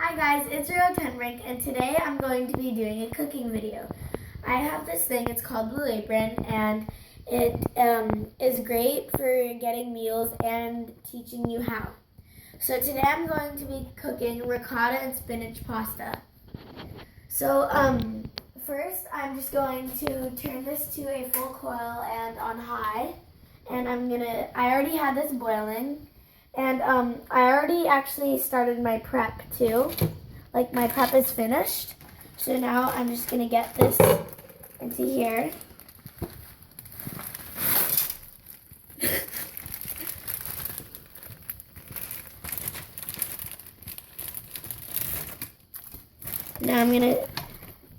Hi guys, it's Rink, and today I'm going to be doing a cooking video. I have this thing, it's called Blue Apron, and it is great for getting meals and teaching you how. So today I'm going to be cooking ricotta and spinach pasta. So first I'm just going to turn this to a full coil and on high, and I already had this boiling. And I already actually started my prep too. Like my prep is finished. So now I'm just gonna get this into here. Now I'm gonna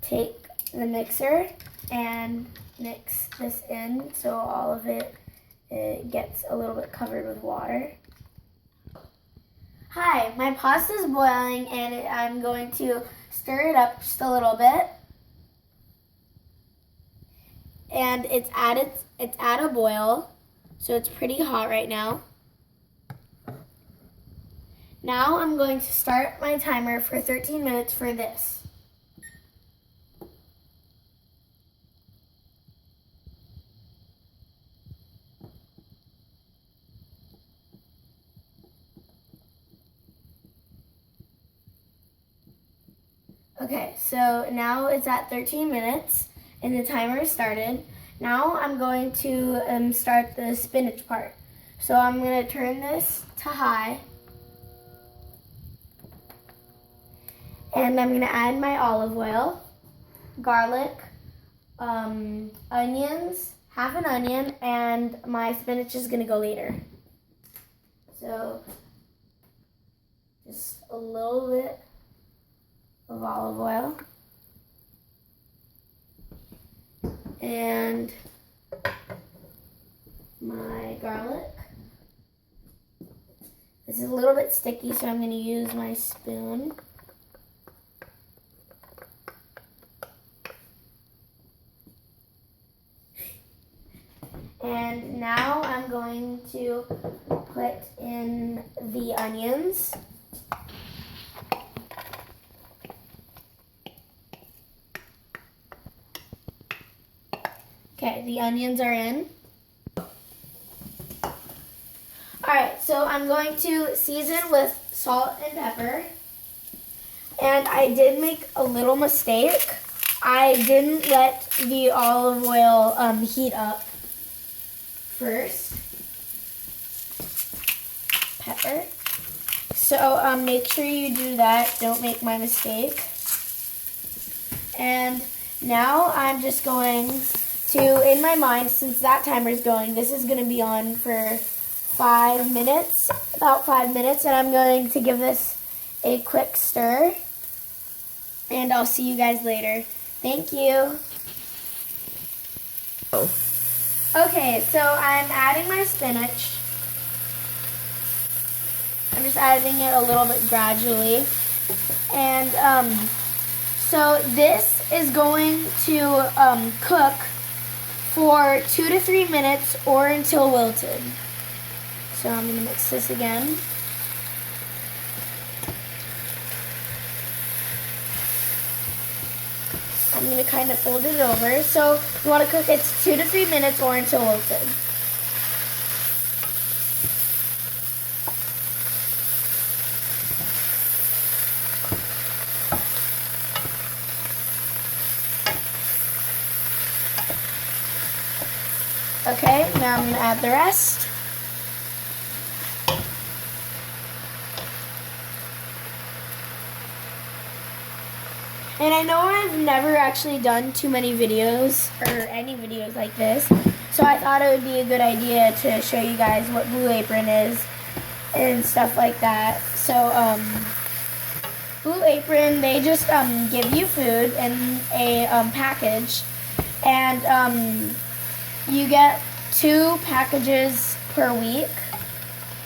take the mixer and mix this in so all of it gets a little bit covered with water. Hi, my pasta is boiling and I'm going to stir it up just a little bit. And it's at a boil, so it's pretty hot right now. Now I'm going to start my timer for 13 minutes for this. Okay, so now it's at 13 minutes and the timer is started. Now I'm going to start the spinach part. So I'm going to turn this to high. And I'm going to add my olive oil, garlic, onions, half an onion, and my spinach is going to go later. So just a little bit of olive oil and my garlic. This is a little bit sticky, so I'm going to use my spoon. And now I'm going to put in the onions. Okay, the onions are in. Alright, so I'm going to season with salt and pepper. And I did make a little mistake. I didn't let the olive oil heat up first. Pepper. So make sure you do that. Don't make my mistake. And now I'm just going to, in my mind, since that timer is going, this is going to be on for 5 minutes, about 5 minutes, and I'm going to give this a quick stir, and I'll see you guys later. Thank you. Okay, so I'm adding my spinach. I'm just adding it a little bit gradually, and so this is going to cook for 2 to 3 minutes or until wilted. So I'm going to mix this again. I'm going to kind of fold it over. So you want to cook it 2 to 3 minutes or until wilted. Okay, now I'm going to add the rest. And I know I've never actually done too many videos or any videos like this, so I thought it would be a good idea to show you guys what Blue Apron is and stuff like that. So Blue Apron, they just give you food in a package, and you get 2 packages per week,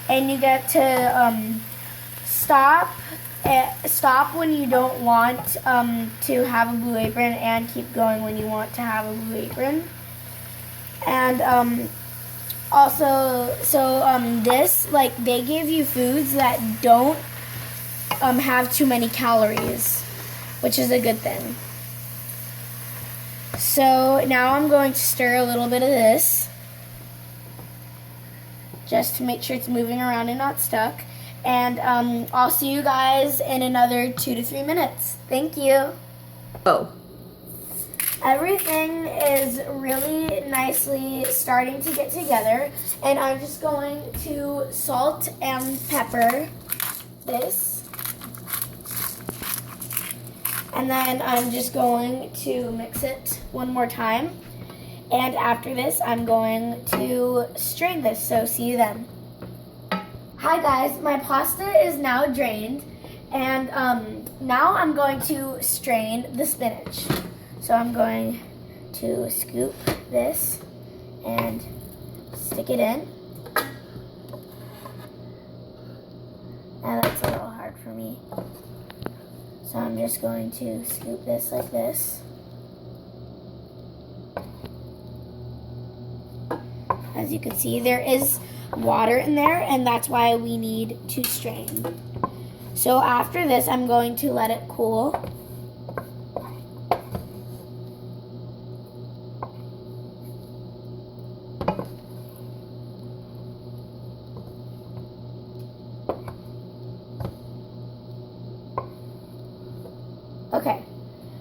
and you get to stop when you don't want to have a Blue Apron and keep going when you want to have a Blue Apron. And also, so this, like, they give you foods that don't have too many calories, which is a good thing. So now I'm going to stir a little bit of this, just to make sure it's moving around and not stuck. And I'll see you guys in another 2 to 3 minutes. Thank you. Oh. Everything is really nicely starting to get together, and I'm just going to salt and pepper this. And then I'm just going to mix it one more time. And after this, I'm going to strain this, so see you then. Hi guys, my pasta is now drained, and now I'm going to strain the spinach. So I'm going to scoop this and stick it in. And that's a little hard for me. So I'm just going to scoop this like this. As you can see, there is water in there, and that's why we need to strain. So after this, I'm going to let it cool. Okay,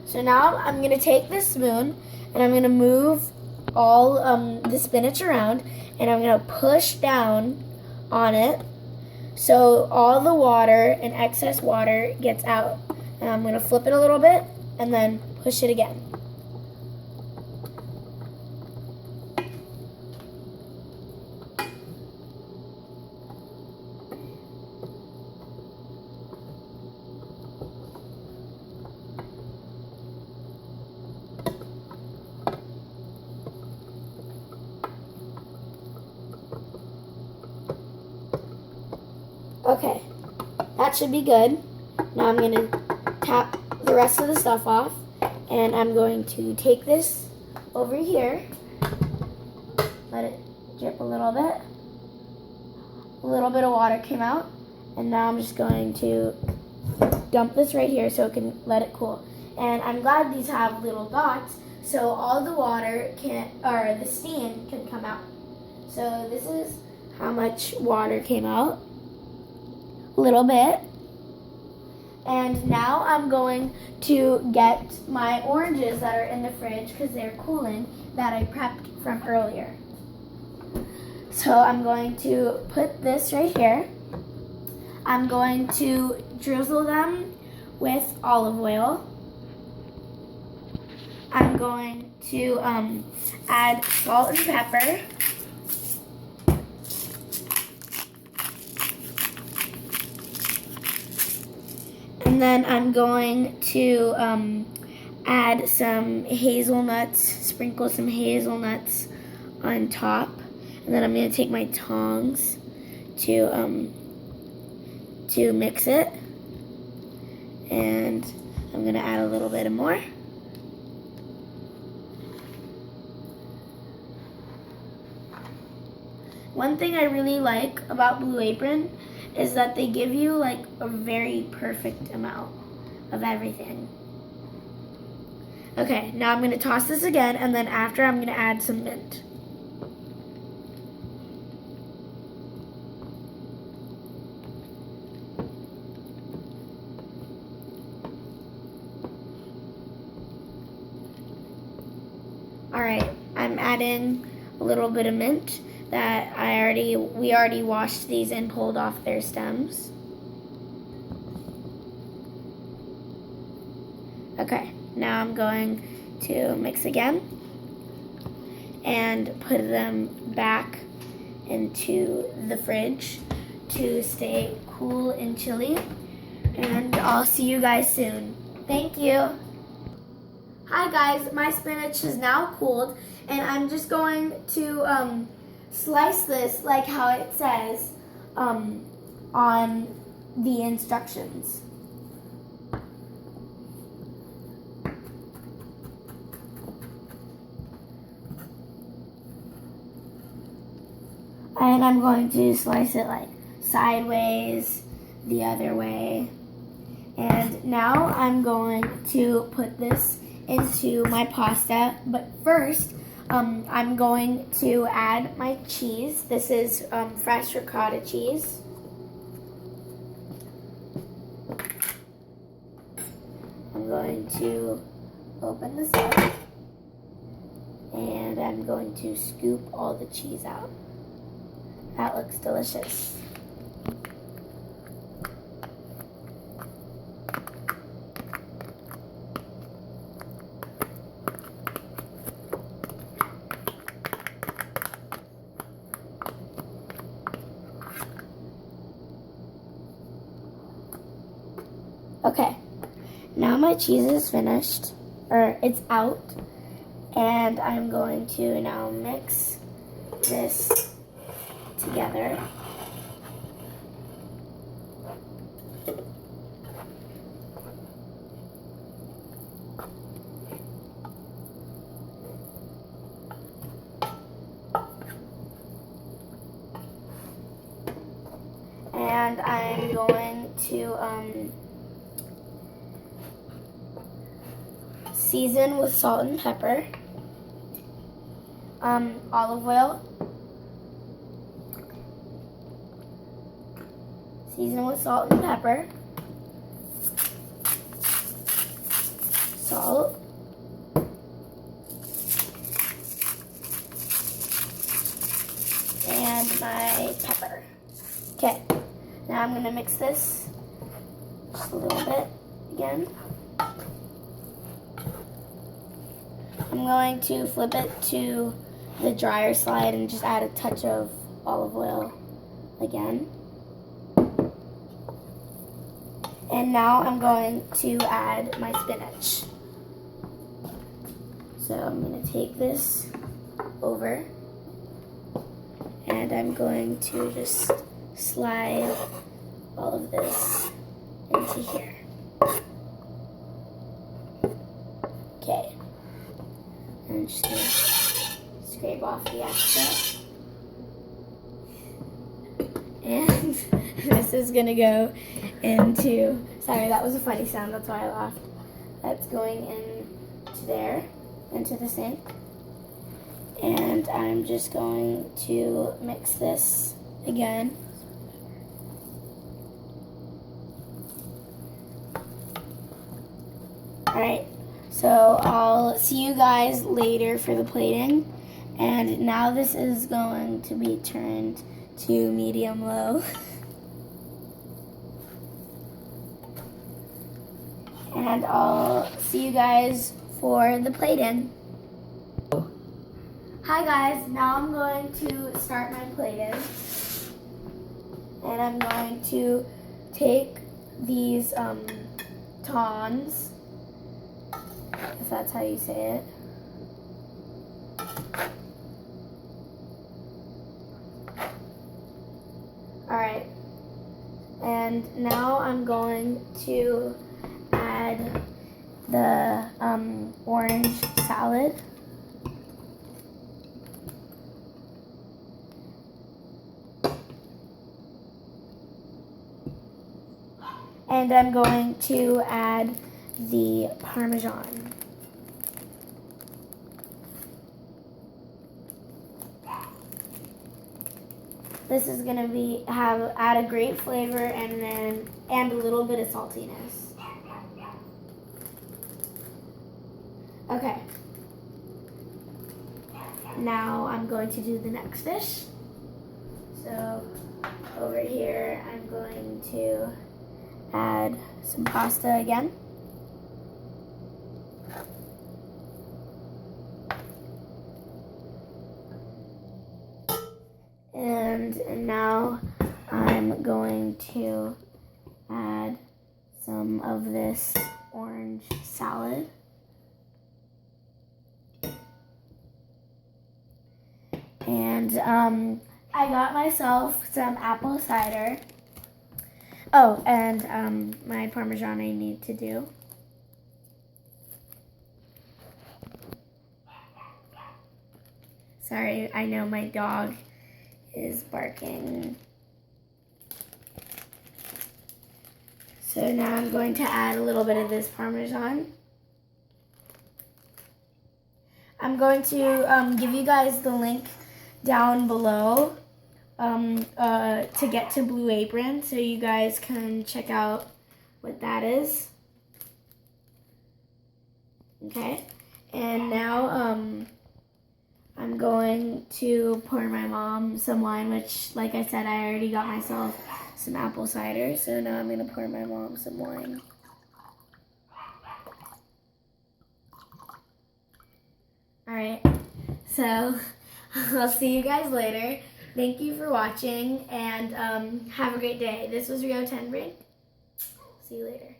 so now I'm going to take this spoon and I'm going to move all the spinach around, and I'm going to push down on it so all the water and excess water gets out. And I'm going to flip it a little bit and then push it again. Okay, that should be good. Now I'm going to tap the rest of the stuff off, and I'm going to take this over here, let it drip a little bit. A little bit of water came out, and now I'm just going to dump this right here so it can let it cool. And I'm glad these have little dots so all the water or the steam can come out. So this is how much water came out. A little bit. And now I'm going to get my oranges that are in the fridge because they're cooling that I prepped from earlier. So I'm going to put this right here. I'm going to drizzle them with olive oil. I'm going to add salt and pepper. And then I'm going to add some hazelnuts, sprinkle some hazelnuts on top. And then I'm going to take my tongs to mix it. And I'm going to add a little bit more. One thing I really like about Blue Apron is that they give you like a very perfect amount of everything. Okay, now I'm going to toss this again, and then after I'm going to add some mint. Alright, I'm adding a little bit of mint that we already washed these and pulled off their stems. Okay, now I'm going to mix again and put them back into the fridge to stay cool and chilly. And I'll see you guys soon. Thank you. Hi guys, my spinach is now cooled, and I'm just going to slice this like how it says on the instructions. And I'm going to slice it like sideways, the other way, And now I'm going to put this into my pasta, but first I'm going to add my cheese. This is fresh ricotta cheese. I'm going to open this up and I'm going to scoop all the cheese out. That looks delicious. Okay, now my cheese is finished, or it's out, and I'm going to now mix this together. And I'm going to season with salt and pepper, olive oil, season with salt and pepper, salt, and my pepper. Okay, now I'm going to mix this just a little bit again. I'm going to flip it to the dryer slide and just add a touch of olive oil again. And now I'm going to add my spinach. So I'm going to take this over and I'm going to just slide all of this into here. Okay. I'm just going to scrape off the extra. And this is going to go into, sorry, that was a funny sound, that's why I laughed. That's going into there, into the sink. And I'm just going to mix this again. Alright. So I'll see you guys later for the plating. And now this is going to be turned to medium-low. And I'll see you guys for the plating. Hi guys, now I'm going to start my plating. And I'm going to take these tongs, if that's how you say it. Alright, and now I'm going to add the orange salad. And I'm going to add the Parmesan. This is gonna add a great flavor and a little bit of saltiness. Okay. Now I'm going to do the next dish. So over here I'm going to add some pasta again. And now I'm going to add some of this orange salad. And I got myself some apple cider. Oh, and my Parmesan I need to do. Sorry, I know my dog is barking. So now I'm going to add a little bit of this Parmesan. I'm going to give you guys the link down below to get to Blue Apron so you guys can check out what that is. Okay, and now I'm going to pour my mom some wine, which, like I said, I already got myself some apple cider, so now I'm going to pour my mom some wine. Alright, so I'll see you guys later. Thank you for watching, and have a great day. This was Rio 10 Break. See you later.